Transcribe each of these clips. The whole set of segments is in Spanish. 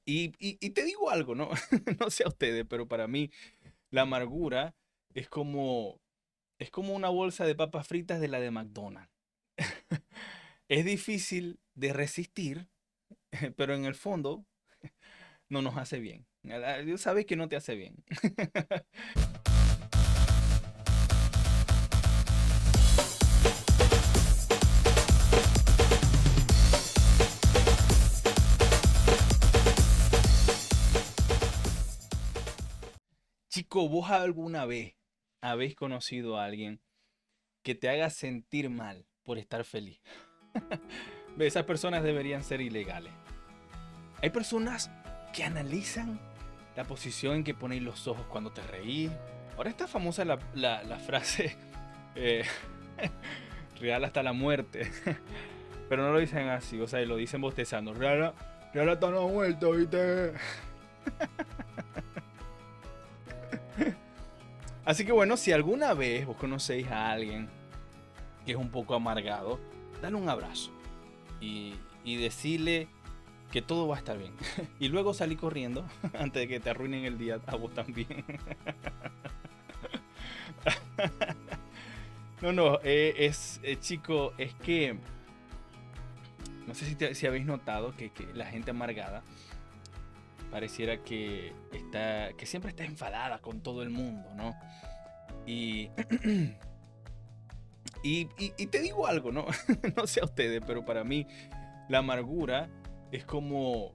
Y te digo algo, ¿no? No sé a ustedes, pero para mí la amargura es como, es como una bolsa de papas fritas de la de McDonald's. Es difícil de resistir, pero en el fondo no nos hace bien. Dios sabe que no te hace bien. Chico, ¿vos alguna vez habéis conocido a alguien que te haga sentir mal por estar feliz? Ve, esas personas deberían ser ilegales. Hay personas que analizan la posición en que ponéis los ojos cuando te reís. Ahora está famosa la frase eh, real hasta la muerte. Pero no lo dicen así, o sea, lo dicen bostezando. Real hasta la muerte, ¿viste? Así que bueno, si alguna vez vos conocéis a alguien que es un poco amargado, dale un abrazo y decirle que todo va a estar bien. Y luego salí corriendo antes de que te arruinen el día a vos también. No, no, chico, es que no sé si habéis notado que la gente amargada pareciera que siempre está enfadada con todo el mundo, ¿no? Y, y te digo algo, ¿no? No sé a ustedes, pero para mí la amargura es como,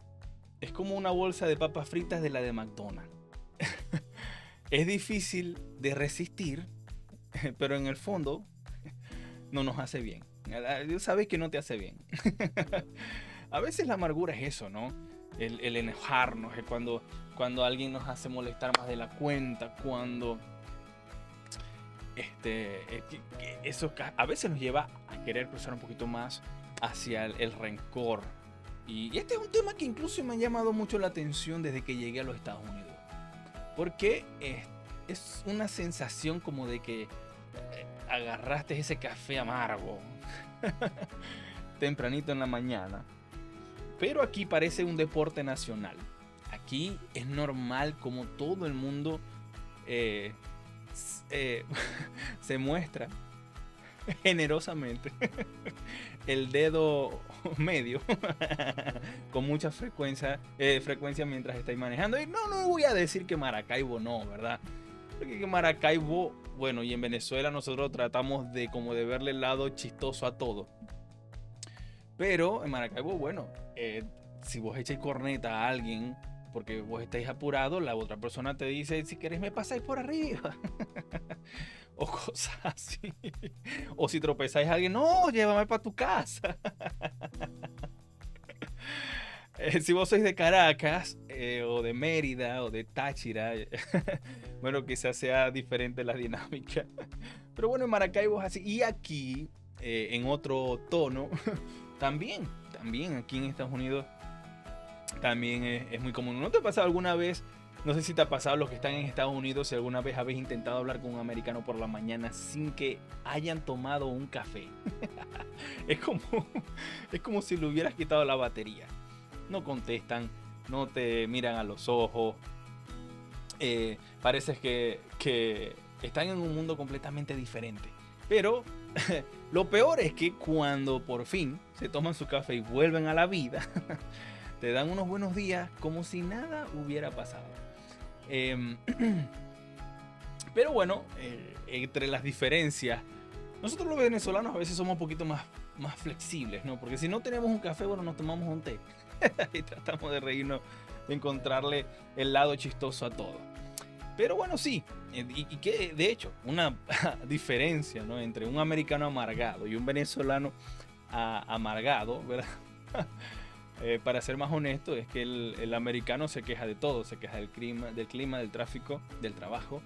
es como una bolsa de papas fritas de la de McDonald's. Es difícil de resistir, pero en el fondo no nos hace bien. Dios sabe que no te hace bien. A veces la amargura es eso, ¿no? El enojarnos, es cuando alguien nos hace molestar más de la cuenta, cuando eso a veces nos lleva a querer cruzar un poquito más hacia el rencor. Y este es un tema que incluso me ha llamado mucho la atención desde que llegué a los Estados Unidos. Porque es una sensación como de que agarraste ese café amargo tempranito en la mañana. Pero aquí parece un deporte nacional. Aquí es normal como todo el mundo eh, eh, se muestra generosamente el dedo medio con mucha frecuencia mientras estáis manejando. Y no voy a decir que Maracaibo no, ¿verdad? Porque Maracaibo, bueno, y en Venezuela nosotros tratamos de como de verle el lado chistoso a todo. Pero en Maracaibo, bueno, si vos echáis corneta a alguien porque vos estáis apurado, la otra persona te dice, si queréis me pasáis por arriba. O cosas así. O si tropezáis a alguien, no, llévame para tu casa. Si vos sois de Caracas, o de Mérida, o de Táchira, bueno, quizás sea diferente la dinámica. Pero bueno, en Maracaibo es así. Y aquí, en otro tono, también aquí en Estados Unidos, también es muy común. ¿No te ha pasado alguna vez? No sé si te ha pasado los que están en Estados Unidos, si alguna vez habéis intentado hablar con un americano por la mañana sin que hayan tomado un café. Es como, es como si le hubieras quitado la batería. No contestan, no te miran a los ojos. Parece que están en un mundo completamente diferente. Pero lo peor es que cuando por fin se toman su café y vuelven a la vida, te dan unos buenos días como si nada hubiera pasado. Eh, pero bueno, entre las diferencias, nosotros los venezolanos a veces somos un poquito más flexibles, ¿no? Porque si no tenemos un café, bueno, nos tomamos un té. Y tratamos de reírnos, de encontrarle el lado chistoso a todo. Pero bueno, sí, y que de hecho, una diferencia, ¿no? Entre un americano amargado y un venezolano amargado, ¿verdad? Para ser más honesto, es que el americano se queja de todo, se queja del clima, del tráfico, del trabajo,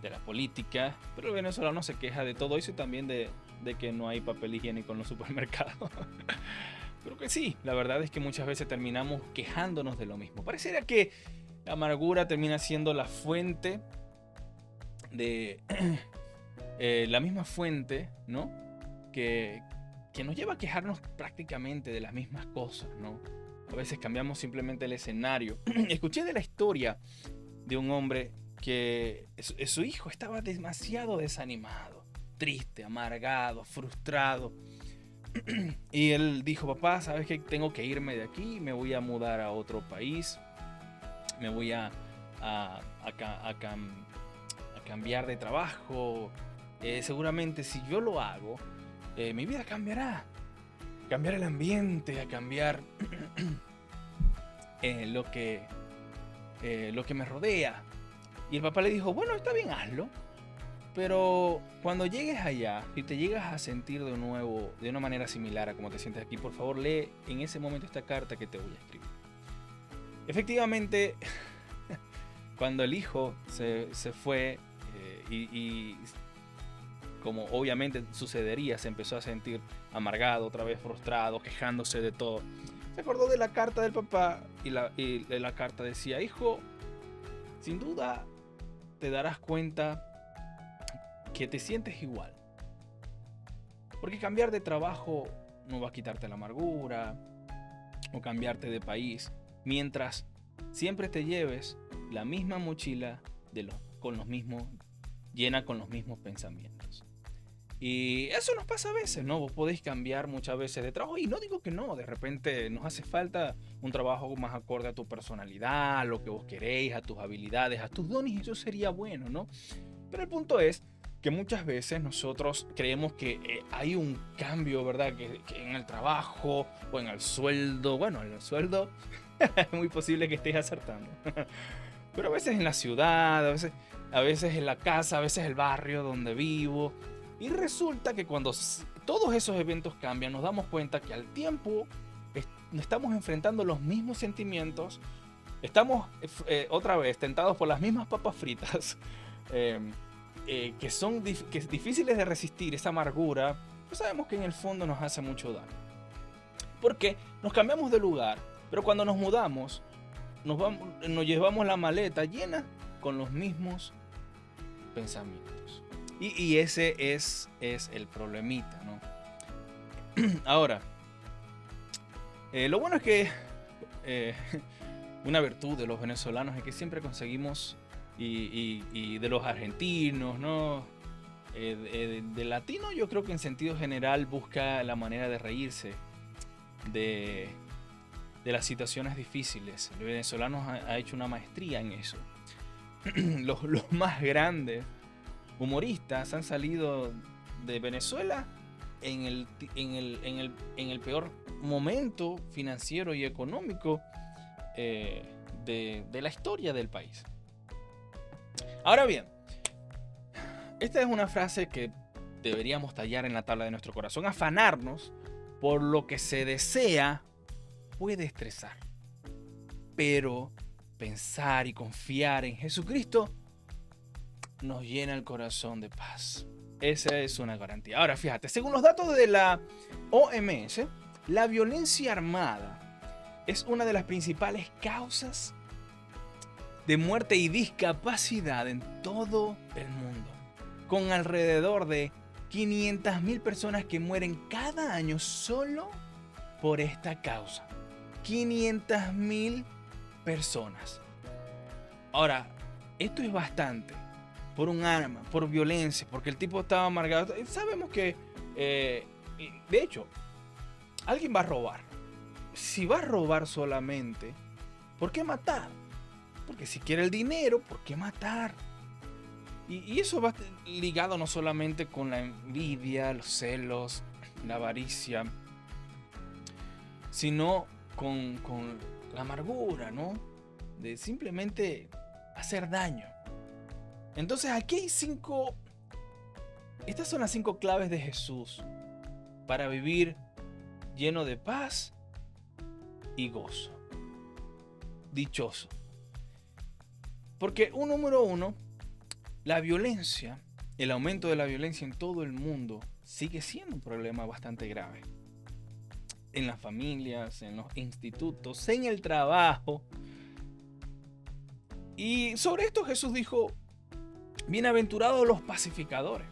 de la política, pero el venezolano se queja de todo eso y también de que no hay papel higiénico en los supermercados. Creo que sí, la verdad es que muchas veces terminamos quejándonos de lo mismo. Pareciera que la amargura termina siendo la fuente de la misma fuente, ¿no? Que nos lleva a quejarnos prácticamente de las mismas cosas, ¿no? A veces cambiamos simplemente el escenario. Escuché de la historia de un hombre que su hijo estaba demasiado desanimado, triste, amargado, frustrado. Y él dijo: papá, ¿sabes qué? Tengo que irme de aquí, me voy a mudar a otro país, me voy a cambiar de trabajo. Seguramente si yo lo hago, mi vida cambiará. Cambiar el ambiente, a cambiar lo que me rodea. Y el papá le dijo: bueno, está bien, hazlo. Pero cuando llegues allá, si te llegas a sentir de nuevo de una manera similar a como te sientes aquí, por favor lee en ese momento esta carta que te voy a escribir. Efectivamente, cuando el hijo se fue y como obviamente sucedería, se empezó a sentir amargado, otra vez frustrado, quejándose de todo. Se acordó de la carta del papá y la carta decía: hijo, sin duda te darás cuenta que te sientes igual. Porque cambiar de trabajo no va a quitarte la amargura, o cambiarte de país, mientras siempre te lleves la misma mochila llena con los mismos pensamientos. Y eso nos pasa a veces, ¿no? Vos podéis cambiar muchas veces de trabajo, y no digo que no, de repente nos hace falta un trabajo más acorde a tu personalidad, a lo que vos queréis, a tus habilidades, a tus dones, y eso sería bueno, ¿no? Pero el punto es que muchas veces nosotros creemos que hay un cambio, ¿verdad? Que en el trabajo o en el sueldo. Bueno, en el sueldo es muy posible que estés acertando. Pero a veces en la ciudad, a veces en la casa, a veces el barrio donde vivo. Y resulta que cuando todos esos eventos cambian, nos damos cuenta que al tiempo estamos enfrentando los mismos sentimientos. Estamos otra vez tentados por las mismas papas fritas. Que son difíciles de resistir, esa amargura. Pues sabemos que en el fondo nos hace mucho daño. Porque nos cambiamos de lugar, pero cuando nos mudamos, nos llevamos la maleta llena con los mismos pensamientos. Y ese es el problemita, ¿no? Ahora, lo bueno es que una virtud de los venezolanos es que siempre conseguimos, y de los argentinos, ¿no? De latino, yo creo que en sentido general busca la manera de reírse de las situaciones difíciles. El venezolano ha hecho una maestría en eso. Los más grandes humoristas han salido de Venezuela en el peor momento financiero y económico de la historia del país. Ahora bien, esta es una frase que deberíamos tallar en la tabla de nuestro corazón. Afanarnos por lo que se desea puede estresar, pero pensar y confiar en Jesucristo nos llena el corazón de paz. Esa es una garantía. Ahora fíjate, según los datos de la OMS, la violencia armada es una de las principales causas de muerte y discapacidad en todo el mundo, con alrededor de 500.000 personas que mueren cada año solo por esta causa. 500.000 personas. Ahora, esto es bastante. Por un arma, por violencia, porque el tipo estaba amargado. Sabemos que, de hecho, alguien va a robar. Si va a robar solamente, ¿por qué matar? Porque si quiere el dinero, ¿por qué matar? Y eso va ligado no solamente con la envidia, los celos, la avaricia, sino con la amargura, ¿no? De simplemente hacer daño. Entonces aquí hay estas son las 5 claves de Jesús para vivir lleno de paz y gozo. Dichoso. Porque número uno, la violencia, el aumento de la violencia en todo el mundo sigue siendo un problema bastante grave. En las familias, en los institutos, en el trabajo. Y sobre esto Jesús dijo: bienaventurados los pacificadores,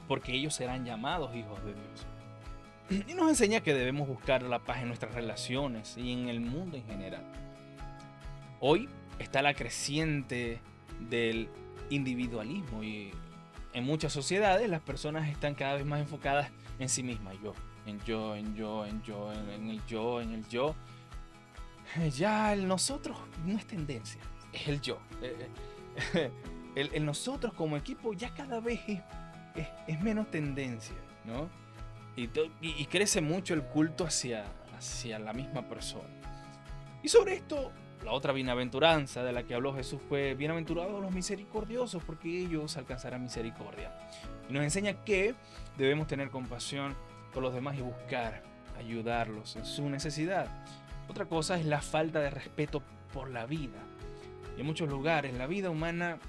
porque ellos serán llamados hijos de Dios. Y nos enseña que debemos buscar la paz en nuestras relaciones y en el mundo en general. Hoy está la creciente del individualismo y en muchas sociedades las personas están cada vez más enfocadas en sí mismas. En el yo. Ya el nosotros no es tendencia, es el yo. El nosotros como equipo ya cada vez es menos tendencia, ¿no? Y crece mucho el culto hacia la misma persona. Y sobre esto, la otra bienaventuranza de la que habló Jesús fue: bienaventurados los misericordiosos, porque ellos alcanzarán misericordia. Y nos enseña que debemos tener compasión por los demás y buscar ayudarlos en su necesidad. Otra cosa es la falta de respeto por la vida. Y en muchos lugares la vida humana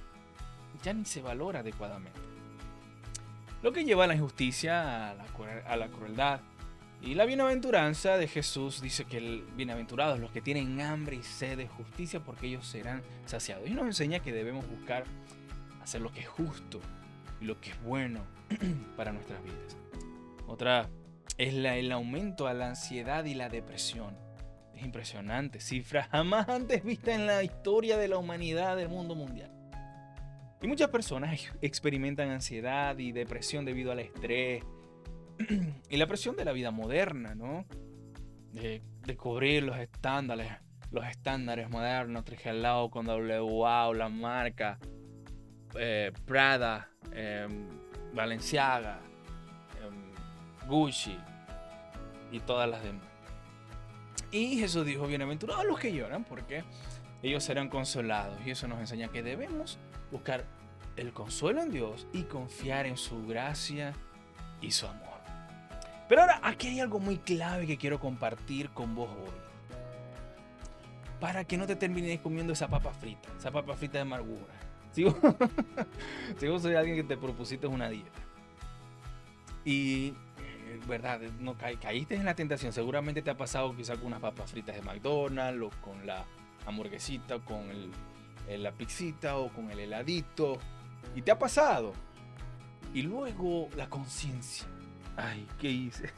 ya ni se valora adecuadamente, lo que lleva a la injusticia, a la crueldad. Y la bienaventuranza de Jesús dice que bienaventurados los que tienen hambre y sed de justicia, porque ellos serán saciados. Y nos enseña que debemos buscar hacer lo que es justo y lo que es bueno para nuestras vidas. Otra es el aumento a la ansiedad y la depresión. Es impresionante, cifras jamás antes vistas en la historia de la humanidad, del mundo mundial. Y muchas personas experimentan ansiedad y depresión debido al estrés y la presión de la vida moderna, ¿no? De cubrir los estándares modernos, trigelado con WOW, la marca, Prada, Balenciaga, Gucci y todas las demás. Y Jesús dijo: bienaventurados los que lloran, porque ellos serán consolados. Y eso nos enseña que debemos buscar el consuelo en Dios y confiar en su gracia y su amor. Pero ahora, aquí hay algo muy clave que quiero compartir con vos hoy, para que no te termines comiendo esa papa frita de amargura. Si vos sois alguien que te propusiste una dieta y verdad, no caíste en la tentación, seguramente te ha pasado quizás con unas papas fritas de McDonald's, o con la hamburguesita, con la pizzita, o con el heladito, y te ha pasado. Y luego la conciencia: ay, ¿qué hice?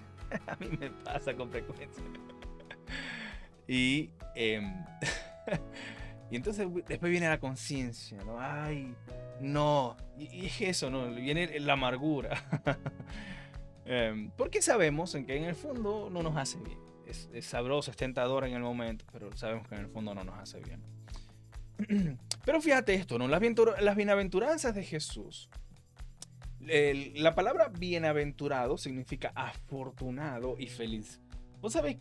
A mí me pasa con frecuencia. Y entonces después viene la conciencia, ¿no? Ay, no. Y es eso, ¿no? Viene la amargura. Porque sabemos en que en el fondo no nos hace bien. Es sabroso, es tentador en el momento, pero sabemos que en el fondo no nos hace bien. Pero fíjate esto, ¿no? Las bienaventuranzas de Jesús. La palabra bienaventurado significa afortunado y feliz. ¿Vos sabés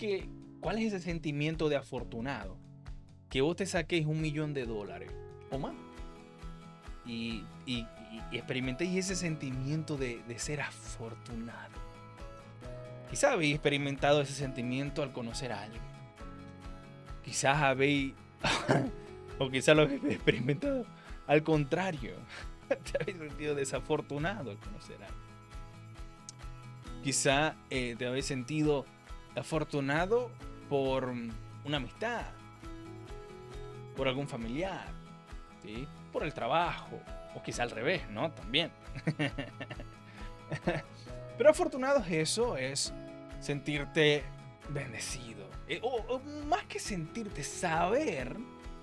cuál es ese sentimiento de afortunado? Que vos te saquéis $1.000.000 o más y experimentéis ese sentimiento de ser afortunado. Quizás habéis experimentado ese sentimiento al conocer a alguien. Quizás habéis o quizás lo habéis experimentado al contrario. Te habéis sentido desafortunado al conocer a alguien. Quizá te habéis sentido afortunado por una amistad, por algún familiar, ¿sí? Por el trabajo, o quizá al revés, ¿no? También. Pero afortunado es sentirte bendecido. O más que sentirte, saber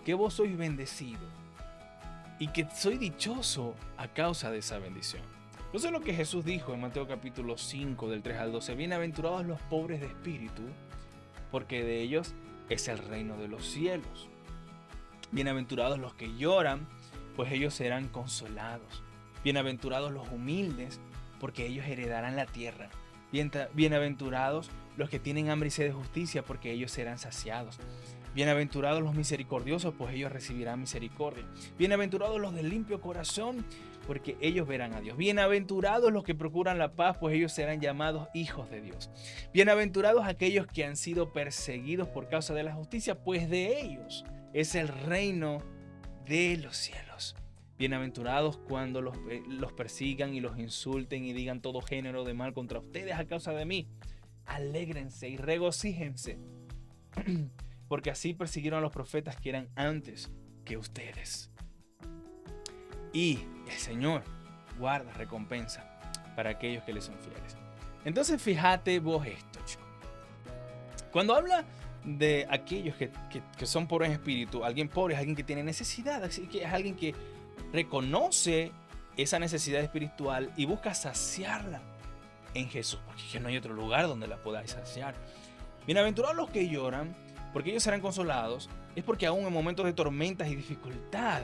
que vos sois bendecido y que soy dichoso a causa de esa bendición. Eso es lo que Jesús dijo en Mateo capítulo 5 del 3 al 12. Bienaventurados los pobres de espíritu, porque de ellos es el reino de los cielos. Bienaventurados los que lloran, pues ellos serán consolados. Bienaventurados los humildes, porque ellos heredarán la tierra. Bienaventurados los que tienen hambre y sed de justicia, porque ellos serán saciados. Bienaventurados los misericordiosos, pues ellos recibirán misericordia. Bienaventurados los de limpio corazón, porque ellos verán a Dios. Bienaventurados los que procuran la paz, pues ellos serán llamados hijos de Dios. Bienaventurados aquellos que han sido perseguidos por causa de la justicia, pues de ellos es el reino de los cielos. Bienaventurados cuando los persigan y los insulten y digan todo género de mal contra ustedes a causa de mí. Alégrense y regocíjense, porque así persiguieron a los profetas que eran antes que ustedes. Y el Señor guarda recompensa para aquellos que le son fieles. Entonces fíjate vos esto, chico. Cuando habla de aquellos que son pobres en espíritu, alguien pobre es alguien que tiene necesidad, así que es alguien que reconoce esa necesidad espiritual y busca saciarla en Jesús, porque no hay otro lugar donde la podáis saciar. Bienaventurados los que lloran, porque ellos serán consolados. Es porque aún en momentos de tormentas y dificultad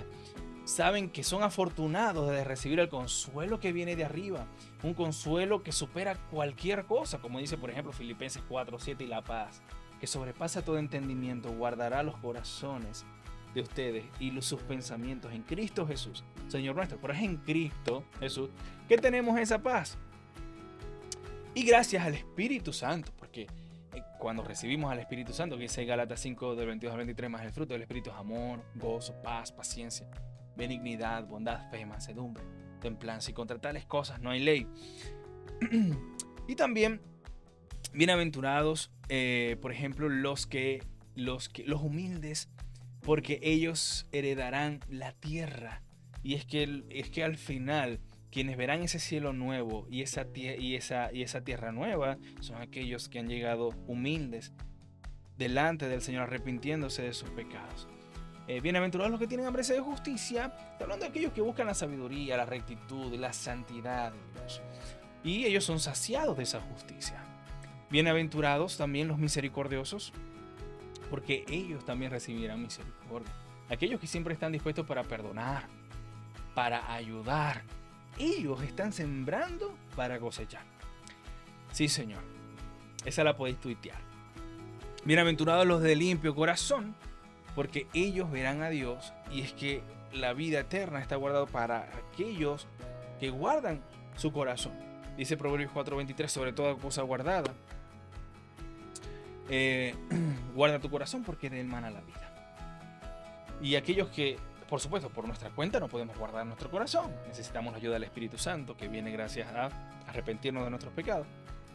saben que son afortunados de recibir el consuelo que viene de arriba, un consuelo que supera cualquier cosa, como dice por ejemplo Filipenses 4:7, y la paz que sobrepasa todo entendimiento guardará los corazones de ustedes y sus pensamientos en Cristo Jesús, Señor nuestro. Pero es en Cristo Jesús que tenemos esa paz. Y gracias al Espíritu Santo, porque cuando recibimos al Espíritu Santo, que dice Gálatas 5, del 22 al 23, más el fruto del Espíritu es amor, gozo, paz, paciencia, benignidad, bondad, fe, mansedumbre, templanza, y contra tales cosas no hay ley. Y también, bienaventurados, por ejemplo, los humildes, porque ellos heredarán la tierra. Y es que al final, quienes verán ese cielo nuevo y esa tierra nueva son aquellos que han llegado humildes delante del Señor, arrepintiéndose de sus pecados. Bienaventurados los que tienen hambre de justicia. Está hablando de aquellos que buscan la sabiduría, la rectitud y la santidad de Dios. Y ellos son saciados de esa justicia. Bienaventurados también los misericordiosos, porque ellos también recibirán misericordia. Aquellos que siempre están dispuestos para perdonar, para ayudar. Ellos están sembrando para cosechar. Sí, Señor. Esa la podéis tuitear. Bienaventurados los de limpio corazón, porque ellos verán a Dios. Y es que la vida eterna está guardada para aquellos que guardan su corazón. Dice Proverbios 4:23, sobre toda cosa guardada, guarda tu corazón, porque de él mana la vida. Y aquellos que, por supuesto, por nuestra cuenta no podemos guardar nuestro corazón. Necesitamos la ayuda del Espíritu Santo, que viene gracias a arrepentirnos de nuestros pecados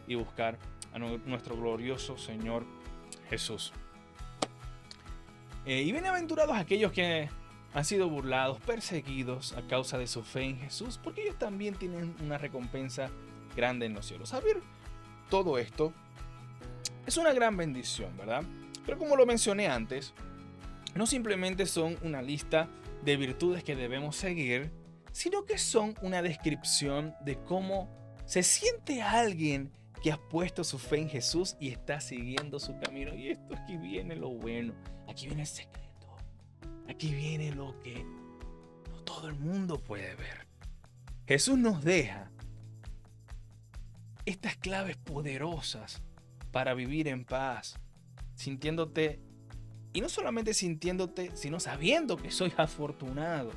y buscar a nuestro glorioso Señor Jesús. Y bienaventurados aquellos que han sido burlados, perseguidos a causa de su fe en Jesús, porque ellos también tienen una recompensa grande en los cielos. Saber todo esto es una gran bendición, ¿verdad? Pero como lo mencioné antes, no simplemente son una lista de virtudes que debemos seguir, sino que son una descripción de cómo se siente alguien que ha puesto su fe en Jesús y está siguiendo su camino. Y esto, aquí viene lo bueno, aquí viene el secreto, aquí viene lo que no todo el mundo puede ver. Jesús nos deja estas claves poderosas para vivir en paz, sintiéndote, y no solamente sintiéndote, sino sabiendo que soy afortunado.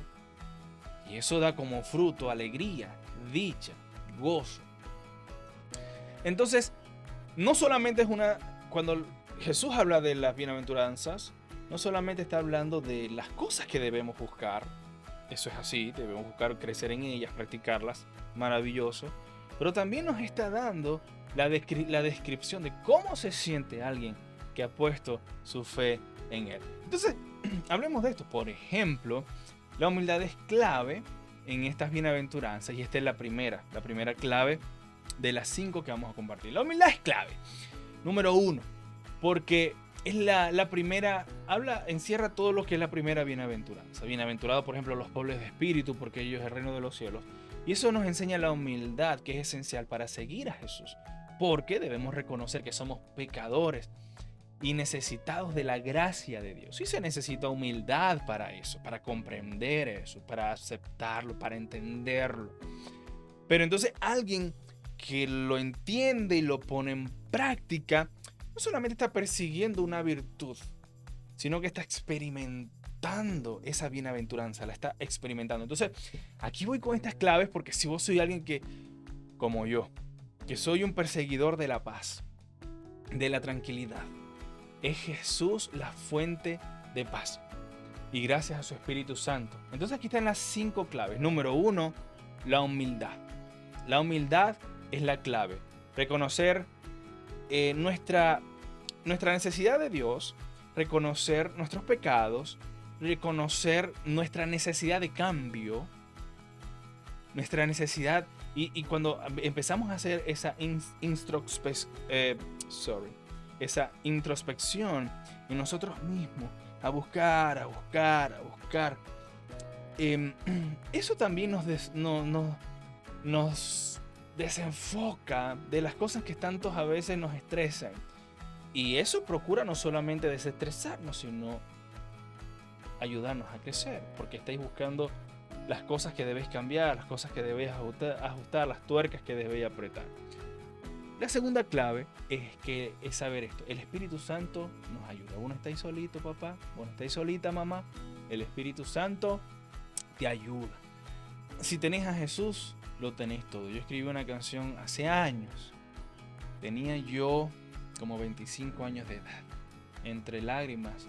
Y eso da como fruto alegría, dicha, gozo. Entonces, no solamente es cuando Jesús habla de las bienaventuranzas, no solamente está hablando de las cosas que debemos buscar. Eso es así, debemos buscar crecer en ellas, practicarlas, maravilloso. Pero también nos está dando la descripción de cómo se siente alguien que ha puesto su fe en él. Entonces, hablemos de esto. Por ejemplo, la humildad es clave en estas bienaventuranzas, y esta es la primera clave de las 5 que vamos a compartir. La humildad es clave. Número 1, porque es la primera, encierra todo lo que es la primera bienaventuranza. Bienaventurados, por ejemplo, los pobres de espíritu, porque ellos es el reino de los cielos. Y eso nos enseña la humildad, que es esencial para seguir a Jesús, porque debemos reconocer que somos pecadores y necesitados de la gracia de Dios. Y se necesita humildad para eso, para comprender eso, para aceptarlo, para entenderlo. Pero entonces alguien que lo entiende y lo pone en práctica, no solamente está persiguiendo una virtud, sino que está experimentando esa bienaventuranza, la está experimentando. Entonces, aquí voy con estas claves, porque si vos sois alguien que, como yo, que soy un perseguidor de la paz, de la tranquilidad, es Jesús la fuente de paz. Y gracias a su Espíritu Santo. Entonces aquí están las 5 claves. Número 1, la humildad. La humildad es la clave. Reconocer nuestra necesidad de Dios, reconocer nuestros pecados, reconocer nuestra necesidad de cambio, nuestra necesidad Y cuando empezamos a hacer esa esa introspección en nosotros mismos, a buscar, eso también nos desenfoca de las cosas que tantos a veces nos estresan. Y eso procura no solamente desestresarnos, sino ayudarnos a crecer, porque estáis buscando las cosas que debéis cambiar, las cosas que debéis ajustar, las tuercas que debéis apretar. La segunda clave es saber esto. El Espíritu Santo nos ayuda. Vos no estáis solito, papá. Vos no estáis solita, mamá. El Espíritu Santo te ayuda. Si tenéis a Jesús, lo tenéis todo. Yo escribí una canción hace años. Tenía yo como 25 años de edad. Entre lágrimas,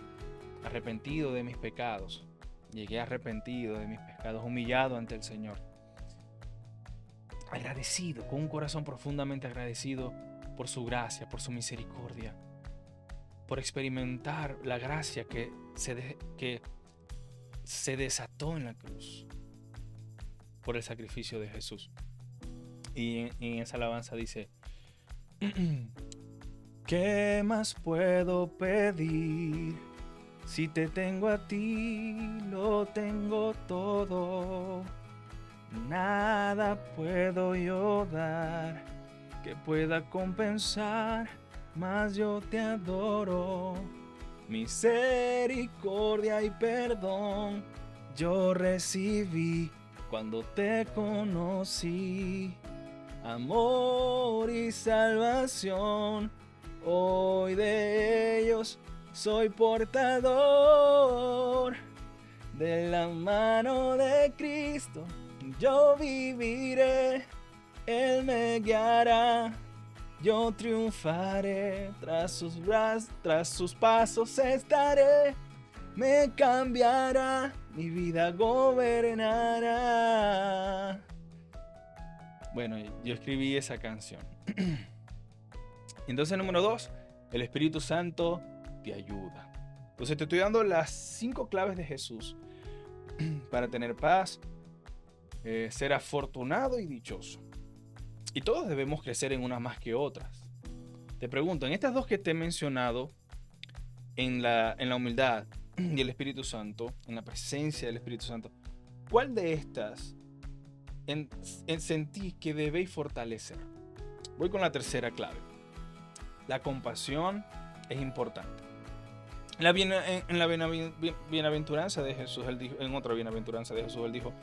arrepentido de mis pecados. Llegué arrepentido de mis pecados, humillado ante el Señor. Agradecido, con un corazón profundamente agradecido por su gracia, por su misericordia, por experimentar la gracia que se desató en la cruz por el sacrificio de Jesús. Y en esa alabanza dice: ¿qué más puedo pedir? Si te tengo a ti, lo tengo todo. Nada puedo yo dar que pueda compensar, mas yo te adoro. Misericordia y perdón yo recibí cuando te conocí. Amor y salvación, hoy de ellos soy portador. De la mano de Cristo yo viviré, Él me guiará, yo triunfaré, tras sus pasos estaré, me cambiará, mi vida gobernará. Bueno, yo escribí esa canción. Entonces, número 2, el Espíritu Santo te ayuda. Entonces te estoy dando las 5 claves de Jesús para tener paz, ser afortunado y dichoso. Y todos debemos crecer en unas más que otras. Te pregunto, en estas 2 que te he mencionado, en la humildad y el Espíritu Santo, en la presencia del Espíritu Santo, ¿cuál de estas sentís que debéis fortalecer? Voy con la tercera clave. La compasión es importante. En la bienaventuranza de Jesús, en otra bienaventuranza de Jesús, Él dijo: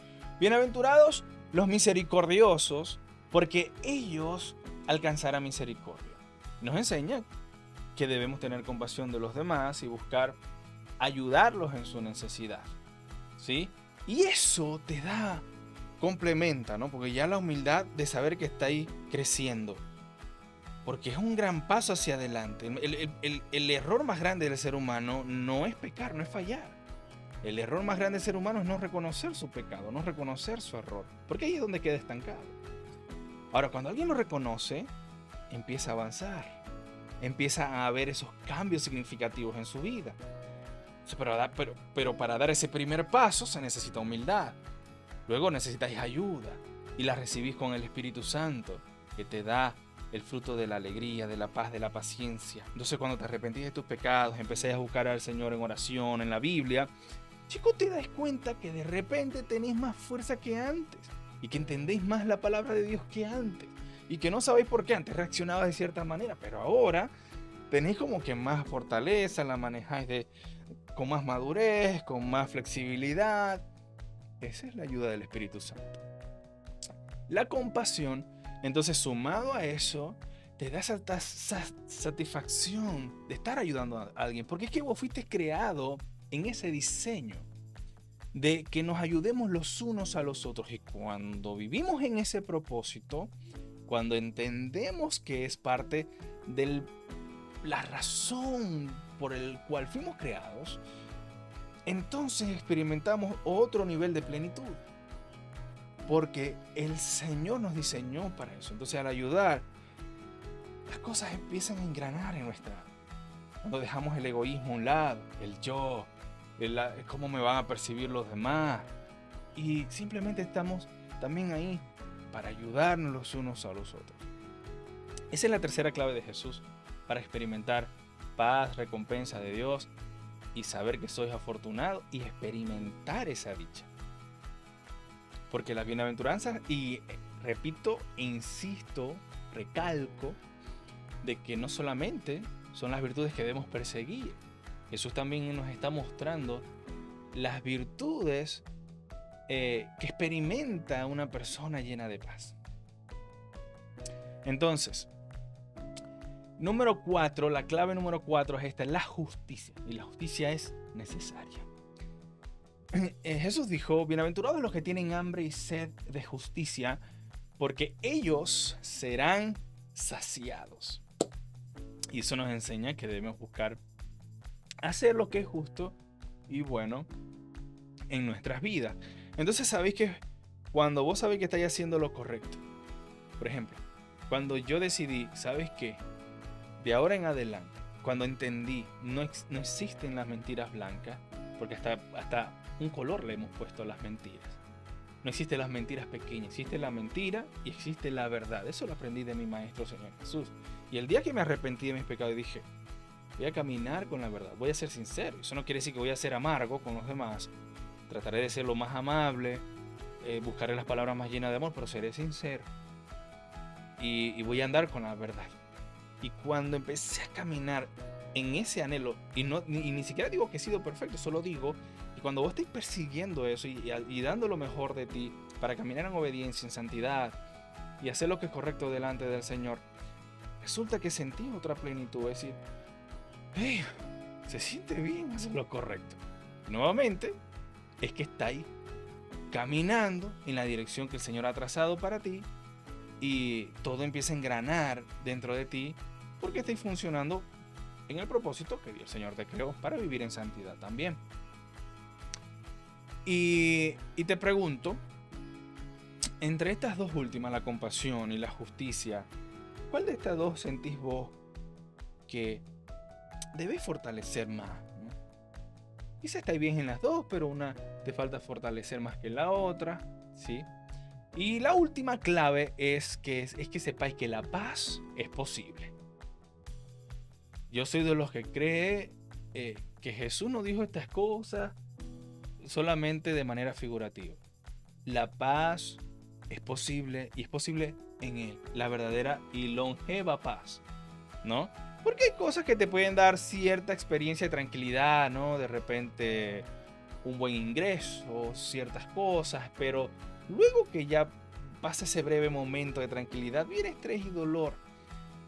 bienaventurados los misericordiosos, porque ellos alcanzarán misericordia. Nos enseña que debemos tener compasión de los demás y buscar ayudarlos en su necesidad, ¿sí? Y eso te complementa, ¿no? Porque ya la humildad de saber que estáis creciendo, porque es un gran paso hacia adelante. El error más grande del ser humano no es pecar, no es fallar. El error más grande del ser humano es no reconocer su pecado, no reconocer su error, porque ahí es donde queda estancado. Ahora, cuando alguien lo reconoce, empieza a avanzar, empieza a haber esos cambios significativos en su vida. Pero para dar ese primer paso se necesita humildad. Luego necesitáis ayuda y la recibís con el Espíritu Santo, que te da el fruto de la alegría, de la paz, de la paciencia. Entonces, cuando te arrepentís de tus pecados, empecéis a buscar al Señor en oración, en la Biblia, chicos, te das cuenta que de repente tenéis más fuerza que antes y que entendéis más la palabra de Dios que antes y que no sabéis por qué antes reaccionabas de cierta manera, pero ahora tenéis como que más fortaleza, la manejáis con más madurez, con más flexibilidad. Esa es la ayuda del Espíritu Santo. La compasión, entonces, sumado a eso, te da esa satisfacción de estar ayudando a alguien, porque es que vos fuiste creado en ese diseño de que nos ayudemos los unos a los otros. Y cuando vivimos en ese propósito, cuando entendemos que es parte de la razón por el cual fuimos creados, entonces experimentamos otro nivel de plenitud, porque el Señor nos diseñó para eso. Entonces, al ayudar, las cosas empiezan a engranar en nuestra vida. Cuando dejamos el egoísmo a un lado, el yo, cómo me van a percibir los demás, y simplemente estamos también ahí para ayudarnos los unos a los otros. Esa es la tercera clave de Jesús para experimentar paz, recompensa de Dios y saber que sois afortunado y experimentar esa dicha. Porque las bienaventuranzas, y repito, insisto, recalco, de que no solamente son las virtudes que debemos perseguir. Jesús también nos está mostrando las virtudes que experimenta una persona llena de paz. Entonces, número 4, la clave número 4 es esta, la justicia. Y la justicia es necesaria. Jesús dijo, bienaventurados los que tienen hambre y sed de justicia, porque ellos serán saciados. Y eso nos enseña que debemos buscar hacer lo que es justo y bueno en nuestras vidas. Entonces sabéis que cuando vos sabéis que estáis haciendo lo correcto, por ejemplo, cuando yo decidí, ¿sabes qué? De ahora en adelante, cuando entendí, no existen las mentiras blancas, porque hasta un color le hemos puesto a las mentiras. No existen las mentiras pequeñas, existe la mentira y existe la verdad. Eso lo aprendí de mi maestro Señor Jesús. Y el día que me arrepentí de mis pecados y dije, voy a caminar con la verdad, voy a ser sincero. Eso no quiere decir que voy a ser amargo con los demás. Trataré de ser lo más amable, buscaré las palabras más llenas de amor, pero seré sincero. Y voy a andar con la verdad. Y cuando empecé a caminar en ese anhelo, y ni siquiera digo que he sido perfecto, solo digo que cuando vos estés persiguiendo eso y dando lo mejor de ti para caminar en obediencia, en santidad y hacer lo que es correcto delante del Señor, resulta que sentís otra plenitud, es decir, hey, se siente bien hacer lo correcto. Y nuevamente, es que estáis caminando en la dirección que el Señor ha trazado para ti y todo empieza a engranar dentro de ti porque estáis funcionando en el propósito que el Señor te creó para vivir en santidad también. Y te pregunto, entre estas dos últimas, la compasión y la justicia, ¿cuál de estas dos sentís vos que debes fortalecer más? Quizá estáis bien en las dos, pero una te falta fortalecer más que la otra, ¿sí? Y la última clave es que sepáis que la paz es posible. Yo soy de los que cree que Jesús no dijo estas cosas solamente de manera figurativa. La paz es posible y es posible en Él, la verdadera y longeva paz, ¿no? Porque hay cosas que te pueden dar cierta experiencia de tranquilidad, ¿no? De repente un buen ingreso, ciertas cosas, pero luego que ya pasa ese breve momento de tranquilidad, viene estrés y dolor,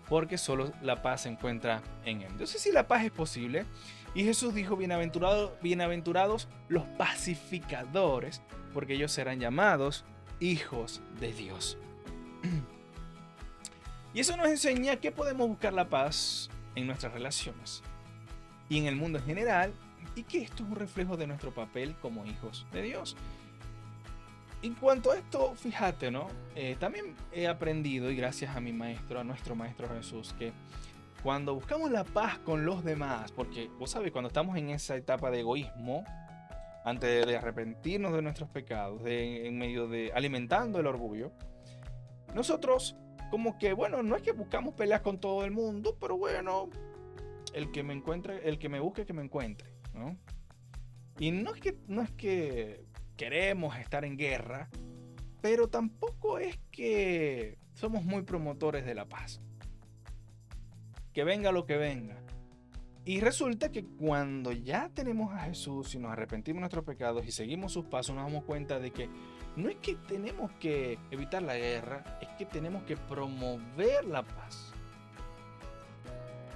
porque solo la paz se encuentra en Él. Entonces, si la paz es posible, y Jesús dijo, bienaventurados los pacificadores, porque ellos serán llamados hijos de Dios. Y eso nos enseña que podemos buscar la paz en nuestras relaciones y en el mundo en general, y que esto es un reflejo de nuestro papel como hijos de Dios. En cuanto a esto, fíjate, ¿no? También he aprendido, y gracias a mi maestro, a nuestro maestro Jesús, que cuando buscamos la paz con los demás, porque vos sabés, cuando estamos en esa etapa de egoísmo, antes de arrepentirnos de nuestros pecados, en medio de alimentando el orgullo, nosotros como que, bueno, no es que buscamos peleas con todo el mundo, pero bueno, el que me encuentre, el que me busque, que me encuentre, ¿no? Y no es que queremos estar en guerra, pero tampoco es que somos muy promotores de la paz. Que venga lo que venga. Y resulta que cuando ya tenemos a Jesús y nos arrepentimos de nuestros pecados y seguimos sus pasos, nos damos cuenta de que no es que tenemos que evitar la guerra, es que tenemos que promover la paz.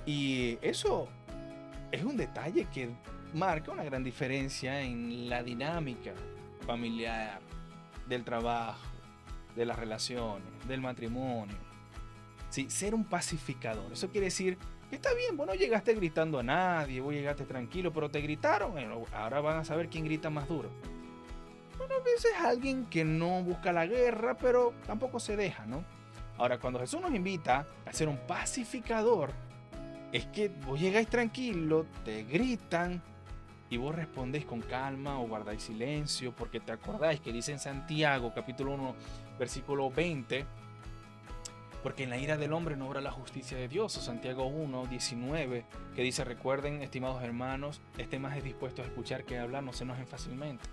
Y eso es un detalle que marca una gran diferencia en la dinámica familiar, del trabajo, de las relaciones, del matrimonio. Sí, ser un pacificador. Eso quiere decir que está bien, vos no llegaste gritando a nadie, vos llegaste tranquilo, pero te gritaron. Ahora van a saber quién grita más duro. Bueno, a veces alguien que no busca la guerra, pero tampoco se deja, ¿no? Ahora, cuando Jesús nos invita a ser un pacificador, es que vos llegáis tranquilo, te gritan y vos respondéis con calma o guardáis silencio, porque te acordáis que dice en Santiago, capítulo 1, versículo 20, porque en la ira del hombre no obra la justicia de Dios. O Santiago 1, 19, que dice, recuerden, estimados hermanos, estén más dispuestos a escuchar que a hablar, no se enojen fácilmente.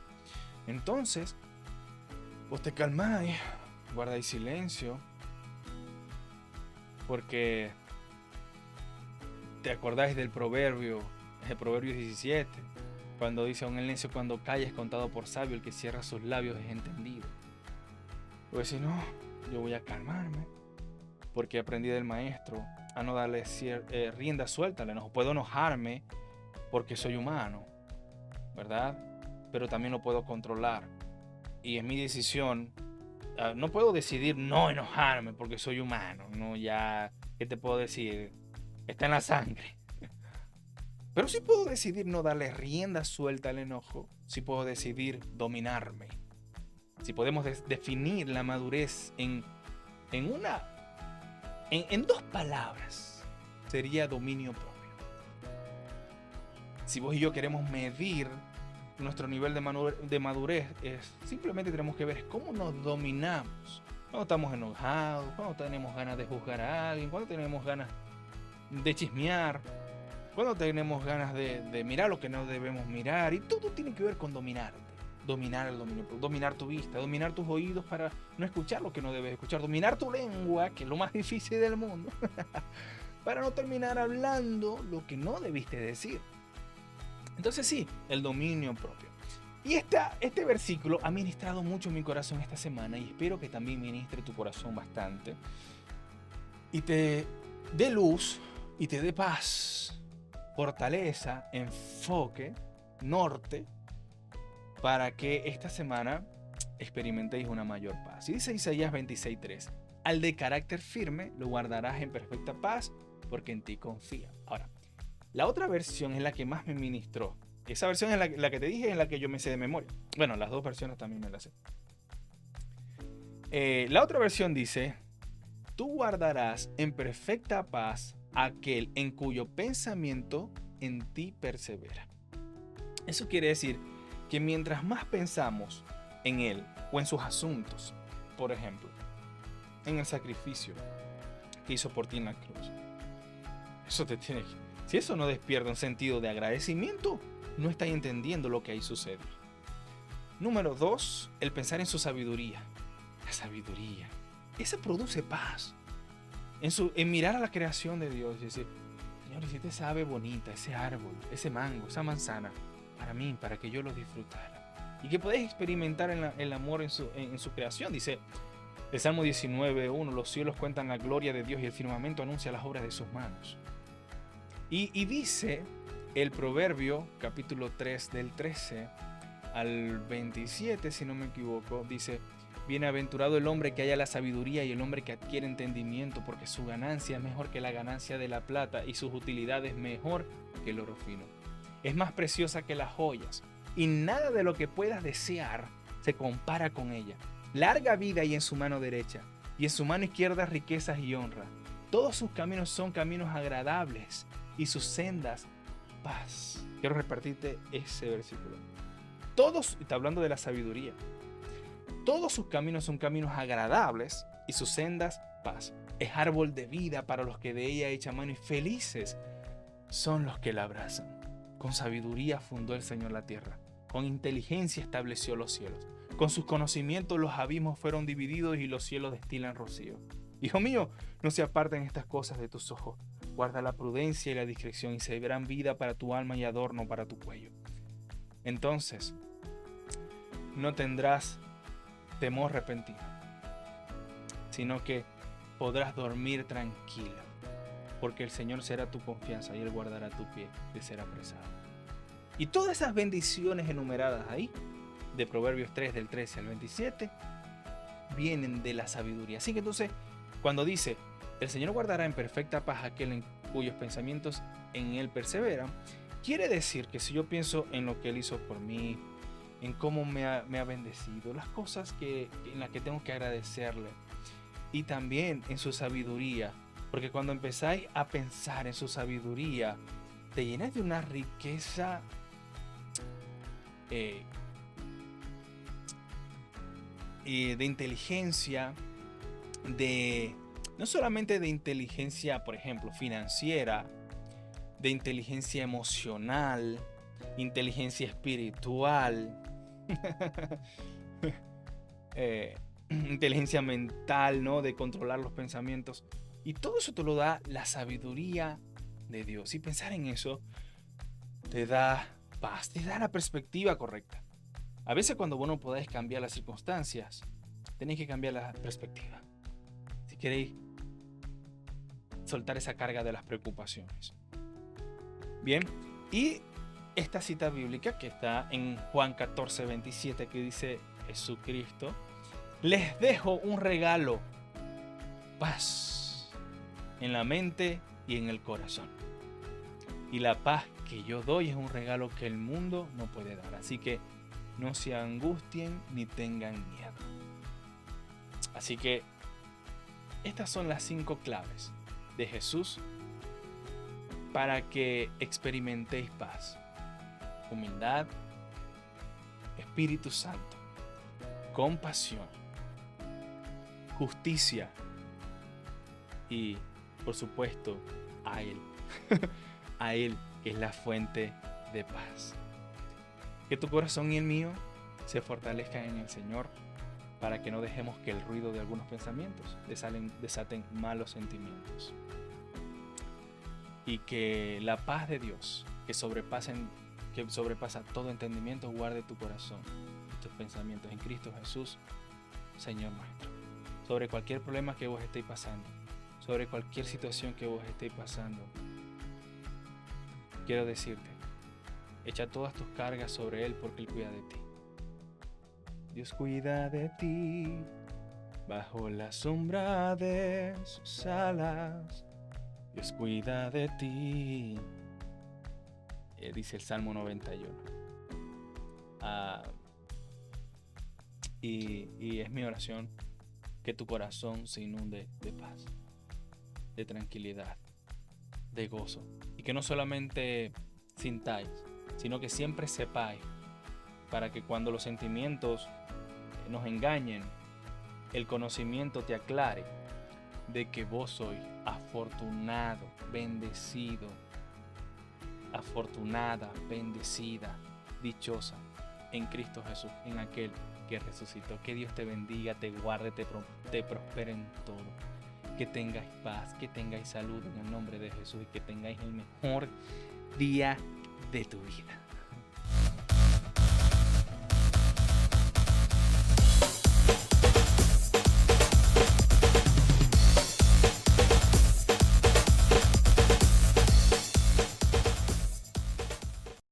Entonces, vos te calmáis, guardáis silencio, porque te acordáis del proverbio, el proverbio 17, cuando dice, aun el necio cuando calla es contado por sabio, el que cierra sus labios es entendido. Pues si no, yo voy a calmarme, porque aprendí del maestro a no darle rienda suelta al enojo. Puedo enojarme porque soy humano, ¿verdad? Pero también lo puedo controlar. Y es mi decisión. No puedo decidir no enojarme porque soy humano. No, ya, ¿qué te puedo decir? Está en la sangre. Pero sí puedo decidir no darle rienda suelta al enojo. Sí puedo decidir dominarme. Si podemos definir la madurez en dos palabras, sería dominio propio. Si vos y yo queremos medir nuestro nivel de madurez, simplemente tenemos que ver cómo nos dominamos. Cuando estamos enojados, cuando tenemos ganas de juzgar a alguien, cuando tenemos ganas de chismear, cuando tenemos ganas de mirar lo que no debemos mirar. Y todo tiene que ver con dominarte. Dominar el dominio, dominar tu vista, dominar tus oídos para no escuchar lo que no debes escuchar, dominar tu lengua, que es lo más difícil del mundo, para no terminar hablando lo que no debiste decir. Entonces sí, el dominio propio. Y este versículo ha ministrado mucho mi corazón esta semana, y espero que también ministre tu corazón bastante y te dé luz y te dé paz, fortaleza, enfoque, norte, para que esta semana experimentéis una mayor paz. Y dice Isaías 26:3, al de carácter firme lo guardarás en perfecta paz, porque en ti confía. Ahora, la otra versión es la que más me ministró. Esa versión es la que te dije, es la que yo me sé de memoria. Bueno, las dos versiones también me las sé. La otra versión dice, tú guardarás en perfecta paz aquel en cuyo pensamiento en ti persevera. Eso quiere decir que mientras más pensamos en Él o en sus asuntos, por ejemplo, en el sacrificio que hizo por ti en la cruz, eso te tiene que... Si eso no despierta un sentido de agradecimiento, no estáis entendiendo lo que ahí sucede. Número 2, el pensar en su sabiduría. La sabiduría, esa produce paz. En mirar a la creación de Dios y decir, Señor, hiciste esa ave bonita, ese árbol, ese mango, esa manzana, para mí, para que yo lo disfrutara. Y que podéis experimentar el amor en su creación. Dice el Salmo 19:1, los cielos cuentan la gloria de Dios y el firmamento anuncia las obras de sus manos. Y dice el Proverbio, capítulo 3, del 13 al 27, si no me equivoco, dice, bienaventurado el hombre que haya la sabiduría y el hombre que adquiere entendimiento, porque su ganancia es mejor que la ganancia de la plata y sus utilidades mejor que el oro fino. Es más preciosa que las joyas, y nada de lo que puedas desear se compara con ella. Larga vida hay en su mano derecha, y en su mano izquierda riquezas y honra. Todos sus caminos son caminos agradables, y sus sendas paz. Quiero repartirte ese versículo. Todos, está hablando de la sabiduría, todos sus caminos son caminos agradables, y sus sendas paz. Es árbol de vida para los que de ella echan mano, y felices son los que la abrazan. Con sabiduría fundó el Señor la tierra, con inteligencia estableció los cielos. Con sus conocimientos los abismos fueron divididos y los cielos destilan rocío. Hijo mío, no se aparten estas cosas de tus ojos. Guarda la prudencia y la discreción y se verán vida para tu alma y adorno para tu cuello. Entonces, no tendrás temor repentino, sino que podrás dormir tranquilo, porque el Señor será tu confianza y Él guardará tu pie de ser apresado. Y todas esas bendiciones enumeradas ahí, de Proverbios 3, del 13 al 27, vienen de la sabiduría. Así que entonces, cuando dice, el Señor guardará en perfecta paz aquel en cuyos pensamientos en Él perseveran, quiere decir que si yo pienso en lo que Él hizo por mí, en cómo me ha bendecido, las cosas en las que tengo que agradecerle, y también en su sabiduría, porque cuando empezáis a pensar en su sabiduría, te llenas de una riqueza eh, de inteligencia, no solamente de inteligencia, por ejemplo, financiera, de inteligencia emocional, inteligencia espiritual, inteligencia mental, ¿no? De controlar los pensamientos. Y todo eso te lo da la sabiduría de Dios. Y pensar en eso te da paz, te da la perspectiva correcta. A veces cuando vos no podés cambiar las circunstancias, tenéis que cambiar la perspectiva. Si queréis soltar esa carga de las preocupaciones. Bien, y esta cita bíblica que está en Juan 14:27, que dice Jesucristo: les dejo un regalo, paz en la mente y en el corazón. Y la paz que yo doy es un regalo que el mundo no puede dar. Así que no se angustien ni tengan miedo. Así que estas son las 5 claves de Jesús para que experimentéis paz, humildad, Espíritu Santo, compasión, justicia y, por supuesto, a Él. A Él, que es la fuente de paz. Que tu corazón y el mío se fortalezcan en el Señor, para que no dejemos que el ruido de algunos pensamientos desaten malos sentimientos. Y que la paz de Dios, que sobrepasa todo entendimiento, guarde tu corazón y tus pensamientos en Cristo Jesús, Señor nuestro. Sobre cualquier problema que vos estéis pasando, sobre cualquier situación que vos estéis pasando, quiero decirte, echa todas tus cargas sobre Él, porque Él cuida de ti. Dios cuida de ti bajo la sombra de sus alas. Dios cuida de ti, dice el Salmo 91. Y es mi oración que tu corazón se inunde de paz, de tranquilidad, de gozo. Y que no solamente sintáis, sino que siempre sepáis, para que cuando los sentimientos nos engañen, el conocimiento te aclare de que vos sois afortunado, bendecido, afortunada, bendecida, dichosa en Cristo Jesús, en aquel que resucitó. Que Dios te bendiga, te guarde, te prospere en todo. Que tengáis paz, que tengáis salud en el nombre de Jesús y que tengáis el mejor día de tu vida.